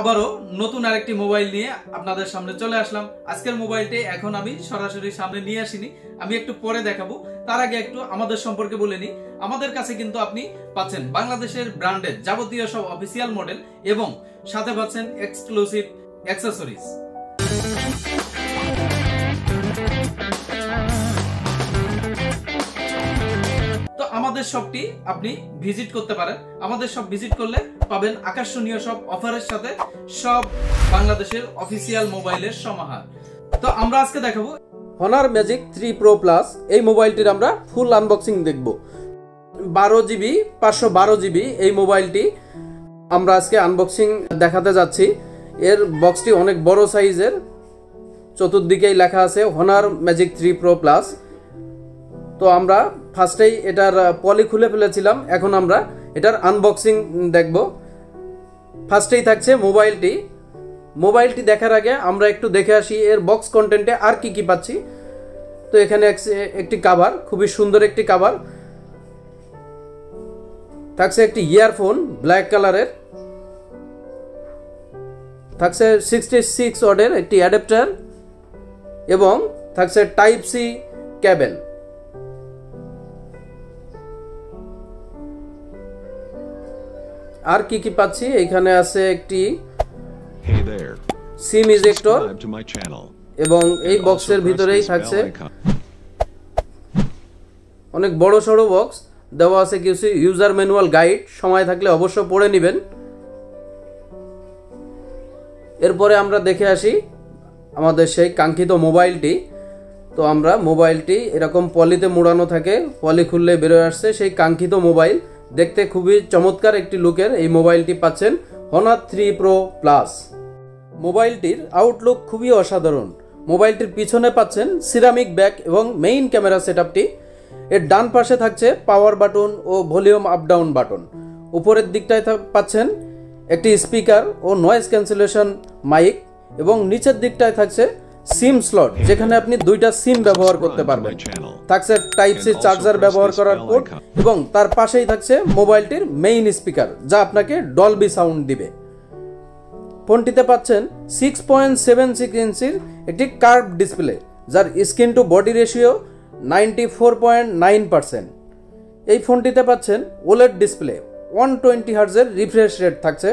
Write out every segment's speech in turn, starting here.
আবারও নতুন আরেকটি মোবাইল নিয়ে আপনাদের সামনে চলে আসলাম। আজকের মোবাইলটি এখন আমি সরাসরি সামনে নিয়ে আসিনি, আমি একটু পরে দেখাবো। তার আগে একটু আমাদের সম্পর্কে বলে নিই। আমাদের কাছে কিন্তু আপনি পাচ্ছেন বাংলাদেশের ব্র্যান্ডের যাবতীয় সব অফিসিয়াল মডেল এবং সাথে পাচ্ছেন এক্সক্লুসিভ অ্যাকসেসরিজ। তো আমাদের শপটি আপনি ভিজিট করতে পারেন। আমাদের শপ ভিজিট করলে পাবেন আকর্ষণীয় সব অফারের সাথে সব বাংলাদেশের অফিসিয়াল মোবাইলের সমাহার। তো আমরা আজকে দেখাবো Honor Magic 3 Pro Plus। এই মোবাইলটির আমরা ফুল আনবক্সিং দেখব। 12GB 512GB এই মোবাইলটি আমরা আজকে আনবক্সিং দেখাতে যাচ্ছি। এর বক্সটি অনেক বড় সাইজের, চতুর্দিকেই লেখা আছে Honor Magic 3 Pro Plus। তো আমরা ফার্স্টেই এটার পলি খুলে ফেলেছিলাম, এখন আমরা এটার আনবক্সিং দেখব। ফার্স্টেই থাকছে মোবাইলটি দেখার আগে আমরা একটু দেখে আসি এর বক্স কন্টেন্টে আর কি কি পাচ্ছি। তো এখানে একটি কভার, খুবই সুন্দর একটি কভার থাকছে, একটি ইয়ারফোন ব্ল্যাক কালারের থাকছে, 66 ওয়াটের একটি অ্যাডাপ্টার এবং থাকছে টাইপ সি কেবল। আর কি কি পাচ্ছি, এখানে আছে একটি সিম ইজেক্টর এবং এই বক্সের ভিতরেই থাকছে অনেক বড় সড়ো বক্স দেওয়া আছে, কিছু ইউজার ম্যানুয়াল গাইড, সময় থাকলে অবশ্য পড়ে নেবেন। এরপরে আমরা দেখে আসি আমাদের সেই কাঙ্ক্ষিত মোবাইলটি। তো আমরা মোবাইলটি এরকম পলিতে মোড়ানো থাকে, পলি খুললে বেরোয় আসছে সেই কাঙ্ক্ষিত মোবাইল। দেখতে খুবই চমৎকার একটি লুকের এই মোবাইলটি পাচ্ছেন Honor 3 Pro Plus। মোবাইলটির আউটলুক খুবই অসাধারণ। মোবাইলটির পিছনে পাচ্ছেন সিরামিক ব্যাক এবং মেইন ক্যামেরা সেটআপটি। এর ডান পাশে থাকছে power button oh volume up down button. উপরের দিকটায় পাচ্ছেন একটি স্পিকার ও নয়েজ ক্যান্সেলেশন মাইক এবং নিচের দিকটায় থাকছে সিম স্লট, যেখানে আপনি দুইটা সিম ব্যবহার করতে পারবেন। থাকছে টাইপ সি চার্জার ব্যবহার করার পোর্ট এবং তার পাশেই থাকছে মোবাইলটির মেইন স্পিকার, যা আপনাকে ডলবি সাউন্ড দিবে। ফোনটিতে পাচ্ছেন 6.76 ইঞ্চির একটি কার্ভ ডিসপ্লে, যার স্ক্রিন টু বডি রেশিও 94.9%। এই ফোনটিতে পাচ্ছেন ওলেড ডিসপ্লে, 120 হার্টজের রিফ্রেশ রেট থাকছে।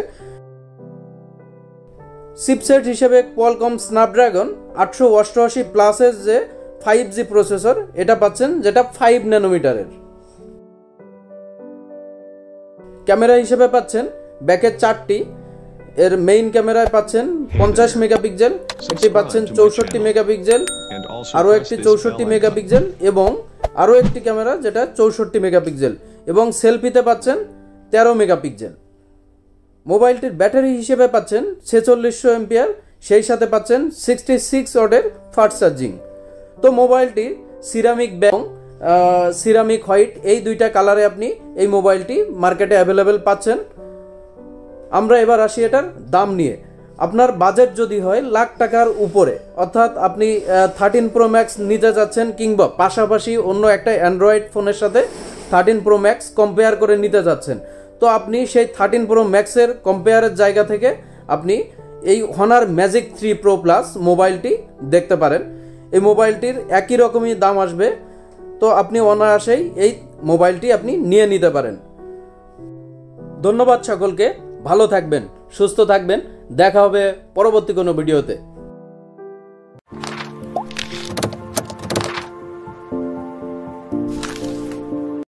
চিপসেট হিসেবে কোয়ালকম স্ন্যাপড্রাগন 888 প্লাসের যে 5G প্রসেসর এটা পাচ্ছেন, যেটা 5 ন্যানোমিটারের। ক্যামেরা হিসেবে পাচ্ছেন ব্যাকের 4টি, এর মেইন ক্যামেরায় পাচ্ছেন 50 মেগাপিক্সেল, একটি পাচ্ছেন 64 মেগাপিক্সেল, আরও একটি 64 মেগাপিক্সেল এবং আরও একটি ক্যামেরা যেটা 64 মেগাপিক্সেল এবং সেলফিতে পাচ্ছেন 13 মেগাপিক্সেল। মোবাইলটির ব্যাটারি হিসেবে পাচ্ছেন 4600 এমপিআর, সেই সাথে পাচ্ছেন 66 ওয়াটের ফাস্ট চার্জিং। তো মোবাইলটি সিরামিক ব্যাক, সিরামিক হোয়াইট, এই দুইটা কালারে আপনি এই মোবাইলটি মার্কেটে অ্যাভেলেবেল পাচ্ছেন। আমরা এবার আসি এটার দাম নিয়ে। আপনার বাজেট যদি হয় লাখ টাকার উপরে, অর্থাৎ আপনি 13 প্রো ম্যাক্স নিতে যাচ্ছেন কিংবা পাশাপাশি অন্য একটা অ্যান্ড্রয়েড ফোনের সাথে 13 প্রো ম্যাক্স কম্পেয়ার করে নিতে যাচ্ছেন, তো আপনি সেই 13 প্রো ম্যাক্সের কম্পেয়ারের জায়গা থেকে আপনি এই Honor Magic 3 Pro Plus মোবাইলটি দেখতে পারেন। এই মোবাইলটির একই রকমই দাম আসবে, তো আপনি অনায়াসেই এই মোবাইলটি আপনি নিয়ে নিতে পারেন। ধন্যবাদ সকলকে, ভালো থাকবেন, সুস্থ থাকবেন, দেখা হবে পরবর্তী কোনো ভিডিওতে।